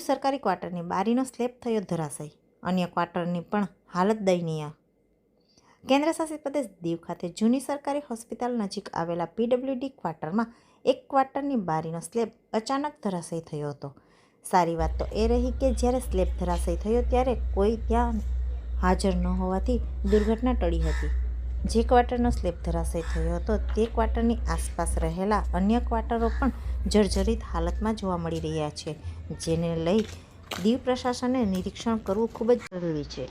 સરકારી ક્વાર્ટરની બારીનો સ્લેબ થયો ધરાશયી, અન્ય ક્વાર્ટરની પણ હાલત દયનીય। કેન્દ્રશાસિત પ્રદેશ દીવ ખાતે જૂની સરકારી હોસ્પિટલ નજીક આવેલા પીડબ્લ્યુડી ક્વાર્ટરમાં એક ક્વાર્ટરની બારીનો સ્લેબ અચાનક ધરાશયી થયો હતો। સારી વાત તો એ રહી કે જ્યારે સ્લેબ ધરાશયી થયો ત્યારે કોઈ ત્યાં હાજર ન હોવાથી દુર્ઘટના ટળી હતી। જે ક્વાર્ટરનો સ્લેબ ધરાશયી થયો હતો તે ક્વાર્ટરની આસપાસ રહેલા અન્ય ક્વાર્ટરો પણ જર્જરિત હાલતમાં જોવા મળી રહ્યા છે, જેને લઈ દીવ પ્રશાસને નિરીક્ષણ કરવું ખૂબ જ જરૂરી છે।